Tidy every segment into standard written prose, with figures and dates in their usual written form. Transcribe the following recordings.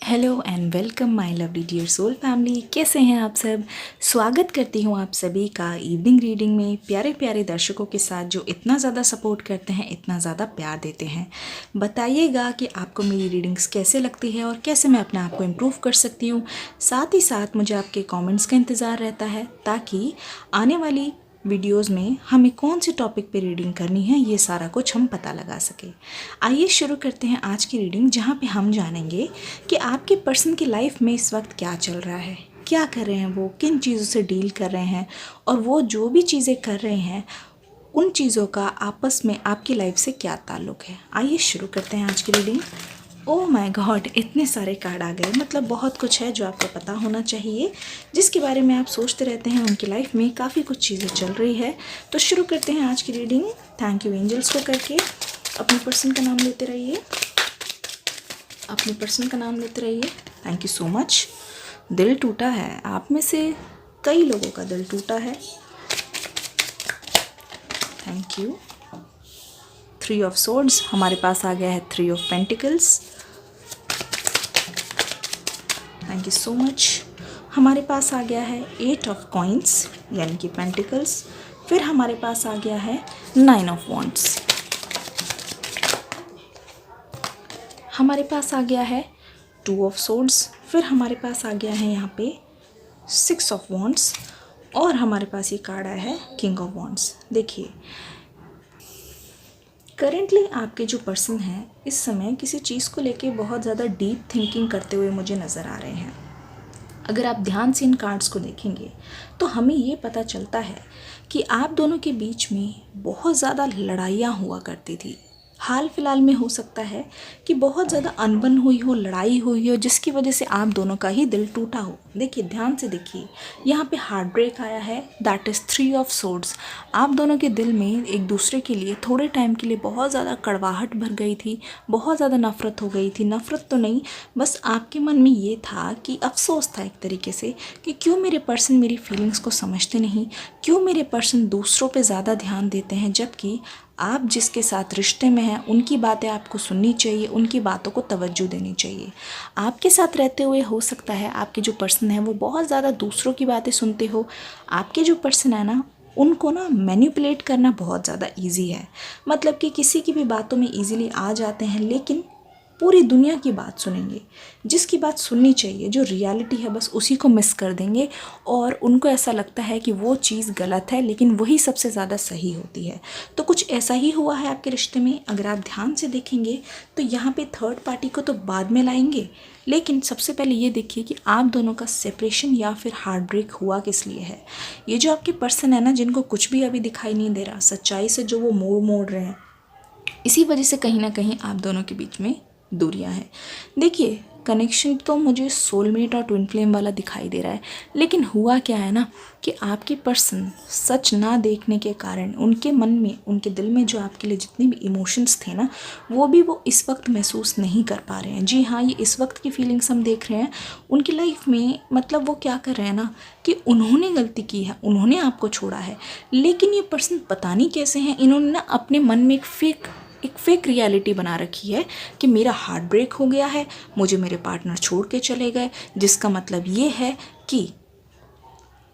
Hello and welcome my lovely dear soul family. कैसे हैं आप सब। स्वागत करती हूँ आप सभी का इवनिंग रीडिंग में। प्यारे प्यारे दर्शकों के साथ जो इतना ज़्यादा सपोर्ट करते हैं, इतना ज़्यादा प्यार देते हैं, बताइएगा कि आपको मेरी रीडिंग्स कैसे लगती है और कैसे मैं अपने आप को इम्प्रूव कर सकती हूँ। साथ ही साथ मुझे आपके कॉमेंट्स का इंतज़ार रहता है ताकि आने वाली वीडियोस में हमें कौन से टॉपिक पे रीडिंग करनी है ये सारा कुछ हम पता लगा सके। आइए शुरू करते हैं आज की रीडिंग, जहाँ पे हम जानेंगे कि आपके पर्सन की लाइफ में इस वक्त क्या चल रहा है, क्या कर रहे हैं, वो किन चीज़ों से डील कर रहे हैं और वो जो भी चीज़ें कर रहे हैं उन चीज़ों का आपस में आपकी लाइफ से क्या ताल्लुक़ है। आइए शुरू करते हैं आज की रीडिंग। ओह माय गॉड, इतने सारे कार्ड आ गए। मतलब बहुत कुछ है जो आपको पता होना चाहिए, जिसके बारे में आप सोचते रहते हैं। उनकी लाइफ में काफ़ी कुछ चीज़ें चल रही है। तो शुरू करते हैं आज की रीडिंग। थैंक यू एंजल्स को करके अपने पर्सन का नाम लेते रहिए, अपने पर्सन का नाम लेते रहिए। Thank you so much. दिल टूटा है, आप में से कई लोगों का दिल टूटा है। Thank you. 3 ऑफ सोर्ड्स, हमारे पास आ गया है 3 of pentacles. Thank you so much. हमारे पास आ गया है 8 ऑफ कॉइन्स यानी कि पेंटिकल्स। फिर हमारे पास आ गया है 9 ऑफ वॉन्ड्स। हमारे पास आ गया है 2 ऑफ सोर्ड्स। फिर हमारे पास आ गया है यहाँ पे 6 ऑफ वॉन्ड्स और हमारे पास ये कार्ड आया है किंग ऑफ वॉन्ड्स। देखिए, करेंटली आपके जो पर्सन हैं इस समय किसी चीज़ को लेके बहुत ज़्यादा डीप थिंकिंग करते हुए मुझे नज़र आ रहे हैं। अगर आप ध्यान से इन कार्ड्स को देखेंगे तो हमें ये पता चलता है कि आप दोनों के बीच में बहुत ज़्यादा लड़ाइयाँ हुआ करती थी। हाल फिलहाल में हो सकता है कि बहुत ज़्यादा अनबन हुई हो, लड़ाई हुई हो, जिसकी वजह से आप दोनों का ही दिल टूटा हो। देखिए, ध्यान से देखिए, यहाँ पे हार्ट ब्रेक आया है, दैट इज़ 3 ऑफ सोर्ड्स। आप दोनों के दिल में एक दूसरे के लिए थोड़े टाइम के लिए बहुत ज़्यादा कड़वाहट भर गई थी, बहुत ज़्यादा नफ़रत हो गई थी। नफ़रत तो नहीं, बस आपके मन में ये था कि अफसोस था एक तरीके से कि क्यों मेरे पर्सन मेरी फीलिंग्स को समझते नहीं, क्यों मेरे पर्सन दूसरों पे ज़्यादा ध्यान देते हैं, जबकि आप जिसके साथ रिश्ते में हैं उनकी बातें आपको सुननी चाहिए, उनकी बातों को तवज्जो देनी चाहिए। आपके साथ रहते हुए हो सकता है आपके जो पर्सन है वो बहुत ज़्यादा दूसरों की बातें सुनते हो। आपके जो पर्सन है ना, उनको ना मैनिपुलेट करना बहुत ज़्यादा इजी है। मतलब कि किसी की भी बातों में इजीली आ जाते हैं, लेकिन पूरी दुनिया की बात सुनेंगे। जिसकी बात सुननी चाहिए, जो रियलिटी है, बस उसी को मिस कर देंगे और उनको ऐसा लगता है कि वो चीज़ गलत है, लेकिन वही सबसे ज़्यादा सही होती है। तो कुछ ऐसा ही हुआ है आपके रिश्ते में। अगर आप ध्यान से देखेंगे तो यहाँ पे थर्ड पार्टी को तो बाद में लाएंगे, लेकिन सबसे पहले ये देखिए कि आप दोनों का सेपरेशन या फिर हार्ट ब्रेक हुआ किस लिए है। ये जो आपके पर्सन है ना, जिनको कुछ भी अभी दिखाई नहीं दे रहा, सच्चाई से जो वो मोड़ रहे हैं, इसी वजह से कहीं ना कहीं आप दोनों के बीच में दूरियां हैं। देखिए, कनेक्शन तो मुझे सोलमेट और ट्विन फ्लेम वाला दिखाई दे रहा है, लेकिन हुआ क्या है ना कि आपके पर्सन सच ना देखने के कारण उनके मन में, उनके दिल में जो आपके लिए जितने भी इमोशंस थे ना, वो इस वक्त महसूस नहीं कर पा रहे हैं। जी हाँ, ये इस वक्त की फीलिंग्स हम देख रहे हैं उनकी लाइफ में। मतलब वो क्या कर रहे हैं ना कि उन्होंने गलती की है, उन्होंने आपको छोड़ा है, लेकिन ये पर्सन पता नहीं कैसे हैं, इन्होंने ना अपने मन में एक फेक रियलिटी बना रखी है कि मेरा हार्ट ब्रेक हो गया है, मुझे मेरे पार्टनर छोड़ के चले गए, जिसका मतलब ये है कि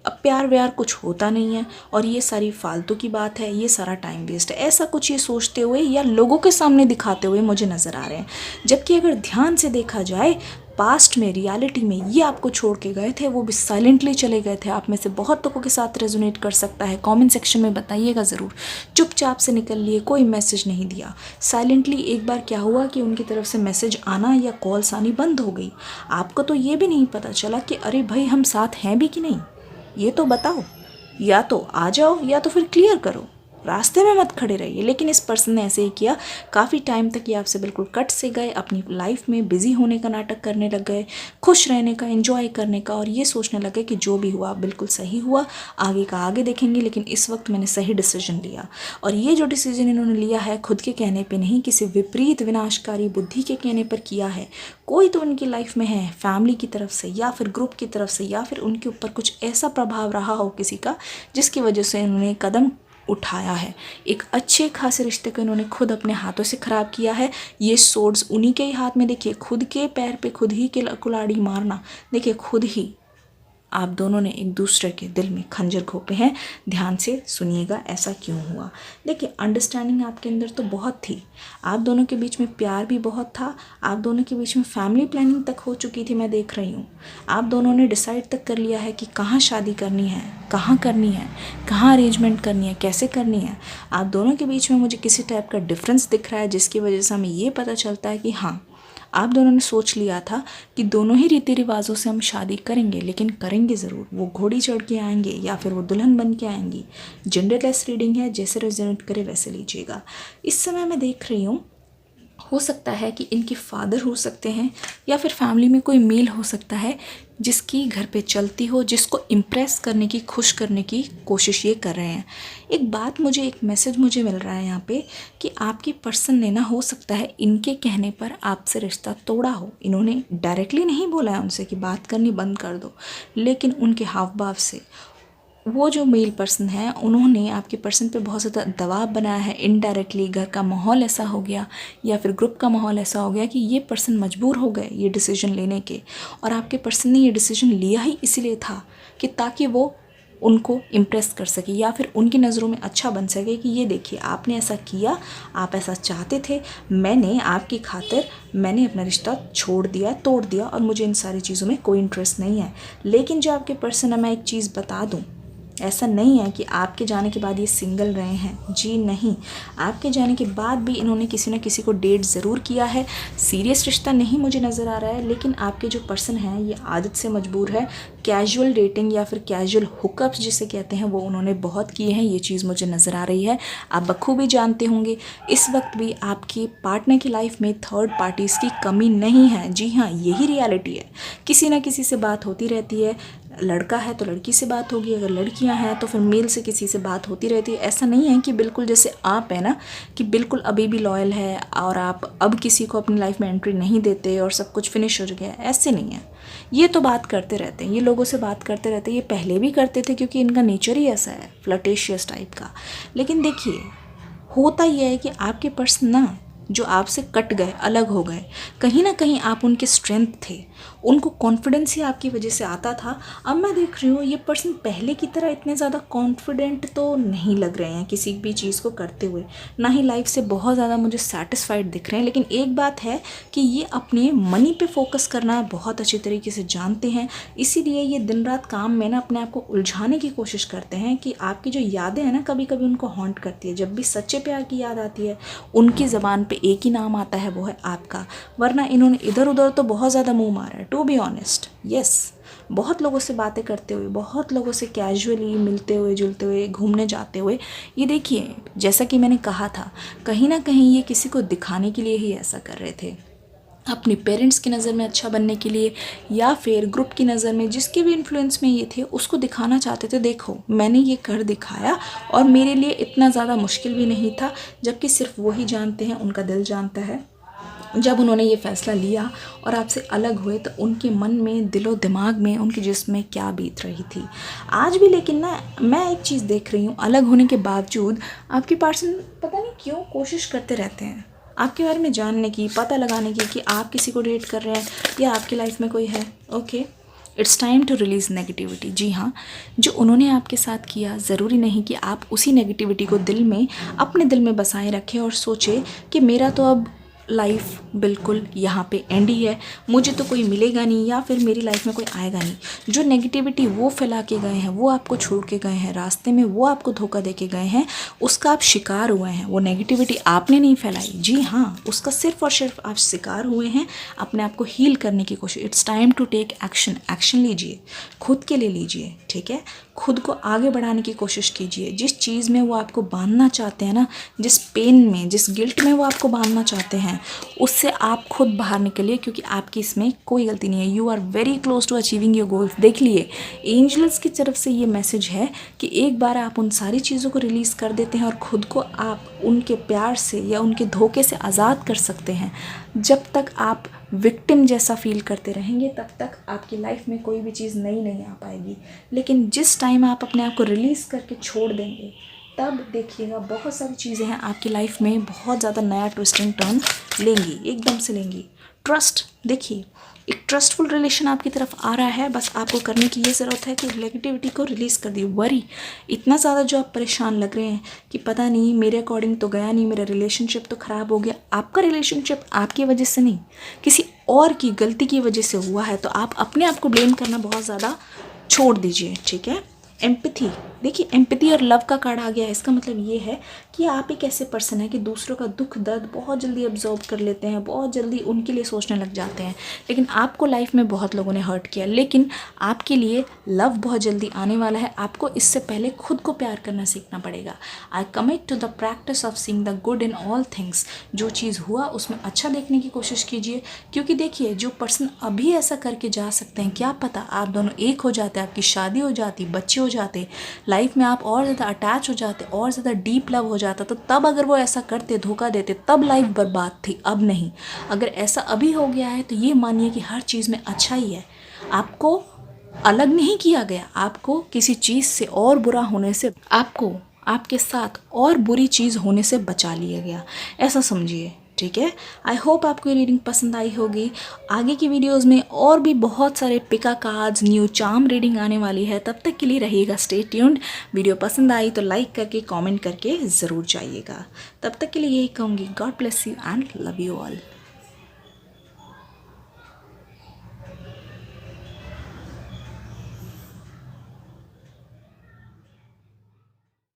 अब प्यार व्यार कुछ होता नहीं है और ये सारी फालतू की बात है, ये सारा टाइम वेस्ट है। ऐसा कुछ ये सोचते हुए या लोगों के सामने दिखाते हुए मुझे नज़र आ रहे हैं। जबकि अगर ध्यान से देखा जाए, पास्ट में, रियलिटी में ये आपको छोड़ के गए थे, वो भी साइलेंटली चले गए थे। आप में से बहुत लोगों के साथ रेजोनेट कर सकता है, कमेंट सेक्शन में बताइएगा ज़रूर। चुपचाप से निकल लिए, कोई मैसेज नहीं दिया, साइलेंटली। एक बार क्या हुआ कि उनकी तरफ से मैसेज आना या कॉल्स आनी बंद हो गई। आपको तो ये भी नहीं पता चला कि अरे भाई, हम साथ हैं भी कि नहीं, ये तो बताओ। या तो आ जाओ या तो फिर क्लियर करो, रास्ते में मत खड़े रहिए। लेकिन इस पर्सन ने ऐसे ही किया। काफ़ी टाइम तक ये आपसे बिल्कुल कट से गए, अपनी लाइफ में बिजी होने का नाटक करने लग गए, खुश रहने का, एंजॉय करने का, और ये सोचने लगे कि जो भी हुआ बिल्कुल सही हुआ, आगे का आगे देखेंगे, लेकिन इस वक्त मैंने सही डिसीजन लिया। और ये जो डिसीजन इन्होंने लिया है खुद के कहने पे नहीं, किसी विपरीत विनाशकारी बुद्धि के कहने पर किया है। कोई तो उनकी लाइफ में है, फैमिली की तरफ से या फिर ग्रुप की तरफ से, या फिर उनके ऊपर कुछ ऐसा प्रभाव रहा हो किसी का, जिसकी वजह से उन्होंने कदम उठाया है। एक अच्छे खासे रिश्ते को इन्होंने खुद अपने हाथों से ख़राब किया है। ये सोर्ड्स उन्हीं के ही हाथ में, देखिए खुद के पैर पे खुद ही के कुल्हाड़ी मारना, देखिए खुद ही आप दोनों ने एक दूसरे के दिल में खंजर घोंपे हैं। ध्यान से सुनिएगा ऐसा क्यों हुआ। देखिए अंडरस्टैंडिंग आपके अंदर तो बहुत थी, आप दोनों के बीच में प्यार भी बहुत था, आप दोनों के बीच में फैमिली प्लानिंग तक हो चुकी थी, मैं देख रही हूँ। आप दोनों ने डिसाइड तक कर लिया है कि कहाँ शादी करनी है, कहाँ करनी है, कहाँ अरेंजमेंट करनी है, कैसे करनी है। आप दोनों के बीच में मुझे किसी टाइप का डिफरेंस दिख रहा है, जिसकी वजह से हमें ये पता चलता है कि हाँ, आप दोनों ने सोच लिया था कि दोनों ही रीति रिवाजों से हम शादी करेंगे, लेकिन करेंगे ज़रूर। वो घोड़ी चढ़ के आएंगे या फिर वो दुल्हन बन के आएंगी। जेंडरलेस रीडिंग है, जैसे रेजोनेट करे वैसे लीजिएगा। इस समय मैं देख रही हूँ, हो सकता है कि इनके फादर हो सकते हैं या फिर फैमिली में कोई मेल हो सकता है जिसकी घर पे चलती हो, जिसको इम्प्रेस करने की, खुश करने की कोशिश ये कर रहे हैं। एक बात मुझे, एक मैसेज मुझे मिल रहा है यहाँ पे कि आपकी पर्सन ने ना, हो सकता है इनके कहने पर आपसे रिश्ता तोड़ा हो। इन्होंने डायरेक्टली नहीं बोला है उनसे कि बात करनी बंद कर दो, लेकिन उनके हाव भाव से वो जो मेल पर्सन है उन्होंने आपके पर्सन पे बहुत ज़्यादा दबाव बनाया है। इनडायरेक्टली घर का माहौल ऐसा हो गया या फिर ग्रुप का माहौल ऐसा हो गया कि ये पर्सन मजबूर हो गए ये डिसीजन लेने के। और आपके पर्सन ने ये डिसीजन लिया ही इसीलिए था कि ताकि वो उनको इम्प्रेस कर सके या फिर उनकी नज़रों में अच्छा बन सके कि ये देखिए आपने ऐसा किया, आप ऐसा चाहते थे, मैंने आपकी खातिर मैंने अपना रिश्ता छोड़ दिया, तोड़ दिया, और मुझे इन सारी चीज़ों में कोई इंटरेस्ट नहीं है। लेकिन जो आपके पर्सन है, मैं एक चीज़ बता दूँ, ऐसा नहीं है कि आपके जाने के बाद ये सिंगल रहे हैं, जी नहीं। आपके जाने के बाद भी इन्होंने किसी न किसी को डेट ज़रूर किया है। सीरियस रिश्ता नहीं मुझे नज़र आ रहा है, लेकिन आपके जो पर्सन हैं ये आदत से मजबूर है। कैजुअल डेटिंग या फिर कैजुअल हुकअप्स जिसे कहते हैं वो उन्होंने बहुत किए हैं, ये चीज़ मुझे नज़र आ रही है। आप बखूबी जानते होंगे इस वक्त भी आपकी पार्टनर की लाइफ में थर्ड पार्टीज़ की कमी नहीं है। जी हाँ, यही रियलिटी है। किसी ना किसी से बात होती रहती है, लड़का है तो लड़की से बात होगी, अगर लड़कियां हैं तो फिर मेल से किसी से बात होती रहती है। ऐसा नहीं है कि बिल्कुल जैसे आप है ना, कि बिल्कुल अभी भी लॉयल है और आप अब किसी को अपनी लाइफ में एंट्री नहीं देते और सब कुछ फिनिश हो गया, ऐसे नहीं है। ये तो बात करते रहते हैं, ये लोगों से बात करते रहते हैं, ये पहले भी करते थे क्योंकि इनका नेचर ही ऐसा है, फ्लर्टेशियस टाइप का। लेकिन देखिए होता यह है कि आपके पर्सन ना जो आपसे कट गए, अलग हो गए, कहीं ना कहीं आप उनके स्ट्रेंथ थे, उनको कॉन्फिडेंस ही आपकी वजह से आता था। अब मैं देख रही हूँ ये पर्सन पहले की तरह इतने ज़्यादा कॉन्फिडेंट तो नहीं लग रहे हैं किसी भी चीज़ को करते हुए, ना ही लाइफ से बहुत ज़्यादा मुझे सेटिस्फाइड दिख रहे हैं। लेकिन एक बात है कि ये अपने मनी पे फोकस करना बहुत अच्छी तरीके से जानते हैं, इसीलिए ये दिन रात काम में ना अपने आप को उलझाने की कोशिश करते हैं कि आपकी जो यादें हैं ना कभी कभी उनको हॉन्ट करती है। जब भी सच्चे प्यार की याद आती है उनकी ज़बान पे एक ही नाम आता है, वो है आपका। वरना इन्होंने इधर उधर तो बहुत ज़्यादा मुंह मारा है, टू बी ऑनेस्ट। यस, बहुत लोगों से बातें करते हुए, बहुत लोगों से कैजुअली मिलते हुए, जुलते हुए, घूमने जाते हुए, ये देखिए जैसा कि मैंने कहा था, कहीं ना कहीं ये किसी को दिखाने के लिए ही ऐसा कर रहे थे, अपने पेरेंट्स की नज़र में अच्छा बनने के लिए या फिर ग्रुप की नज़र में, जिसके भी इन्फ्लुएंस में ये थे उसको दिखाना चाहते थे, देखो मैंने ये कर दिखाया और मेरे लिए इतना ज़्यादा मुश्किल भी नहीं था। जबकि सिर्फ वही जानते हैं, उनका दिल जानता है। जब उन्होंने ये फ़ैसला लिया और आपसे अलग हुए तो उनके मन में, दिलो दिमाग में, उनके जिस्म में क्या बीत रही थी आज भी। लेकिन ना मैं एक चीज़ देख रही हूँ, अलग होने के बावजूद आपके पर्सन पता नहीं क्यों कोशिश करते रहते हैं आपके बारे में जानने की, पता लगाने की कि आप किसी को डेट कर रहे हैं या आपकी लाइफ में कोई है। Okay, it's time to release negativity. जी हाँ, जो उन्होंने आपके साथ किया ज़रूरी नहीं कि आप उसी नेगेटिविटी को दिल में, अपने दिल में बसाए रखें और सोचें कि मेरा तो अब लाइफ बिल्कुल यहाँ पे एंड ही है, मुझे तो कोई मिलेगा नहीं या फिर मेरी लाइफ में कोई आएगा नहीं। जो नेगेटिविटी वो फैला के गए हैं, वो आपको छोड़ के गए हैं रास्ते में, वो आपको धोखा दे के गए हैं, उसका आप शिकार हुए हैं। वो नेगेटिविटी आपने नहीं फैलाई, जी हाँ, उसका सिर्फ और सिर्फ आप शिकार हुए हैं। अपने आप को हील करने की कोशिश, it's time to take action. Action लीजिए, खुद के लिए लीजिए, ठीक है, खुद को आगे बढ़ाने की कोशिश कीजिए। जिस चीज़ में वो आपको बांधना चाहते हैं ना, जिस पेन में, जिस गिल्ट में वो आपको बांधना चाहते हैं, उससे आप खुद बाहर निकलिए, क्योंकि आपकी इसमें कोई गलती नहीं है। You are very close to achieving your goals. देख लिए, एंजल्स की तरफ से ये मैसेज है कि एक बार आप उन सारी चीज़ों को रिलीज़ कर देते हैं और ख़ुद को आप उनके प्यार से या उनके धोखे से आज़ाद कर सकते हैं। जब तक आप विक्टिम जैसा फील करते रहेंगे तब तक आपकी लाइफ में कोई भी चीज़ नई नहीं आ पाएगी। लेकिन जिस टाइम आप अपने आप को रिलीज़ करके छोड़ देंगे तब देखिएगा बहुत सारी चीज़ें हैं आपकी लाइफ में बहुत ज़्यादा नया ट्विस्टिंग टर्न लेंगी, एकदम से लेंगी। ट्रस्ट, देखिए एक ट्रस्टफुल रिलेशन आपकी तरफ आ रहा है। बस आपको करने की ये ज़रूरत है कि नेगेटिविटी को रिलीज़ कर दी। वरी इतना ज़्यादा जो आप परेशान लग रहे हैं कि पता नहीं मेरे अकॉर्डिंग तो गया नहीं, मेरा रिलेशनशिप तो ख़राब हो गया। आपका रिलेशनशिप आपकी वजह से नहीं, किसी और की गलती की वजह से हुआ है। तो आप अपने आप को ब्लेम करना बहुत ज़्यादा छोड़ दीजिए, ठीक है। एम्पैथी, देखिए एम्पैथी और लव का कार्ड आ गया है। इसका मतलब ये है कि आप एक ऐसे पर्सन है कि दूसरों का दुख दर्द बहुत जल्दी अब्जॉर्ब कर लेते हैं, बहुत जल्दी उनके लिए सोचने लग जाते हैं। लेकिन आपको लाइफ में बहुत लोगों ने हर्ट किया, लेकिन आपके लिए लव बहुत जल्दी आने वाला है। आपको इससे पहले खुद को प्यार करना सीखना पड़ेगा। I commit to the practice of seeing the good in all things. जो चीज़ हुआ उसमें अच्छा देखने की कोशिश कीजिए, क्योंकि देखिए जो पर्सन अभी ऐसा करके जा सकते हैं, क्या पता आप दोनों एक हो जाते, आपकी शादी हो जाती, बच्चे हो जाते, लाइफ में आप और ज़्यादा अटैच हो जाते, और ज़्यादा डीप लव हो जाता। तो तब अगर वो ऐसा करते, धोखा देते, तब लाइफ बर्बाद थी, अब नहीं। अगर ऐसा अभी हो गया है तो ये मानिए कि हर चीज़ में अच्छा ही है। आपको अलग नहीं किया गया, आपको किसी चीज़ से और बुरा होने से, आपको आपके साथ और बुरी चीज़ होने से बचा लिया गया, ऐसा समझिए, ठीक है। आई होप आपको ये रीडिंग पसंद आई होगी। आगे की वीडियोस में और भी बहुत सारे पिका कार्ड्स, न्यू चार्म रीडिंग आने वाली है। तब तक के लिए रहिएगा स्टे ट्यून्ड। वीडियो पसंद आई तो लाइक करके कमेंट करके ज़रूर जाइएगा। तब तक के लिए यही कहूँगी, God bless you and love you all.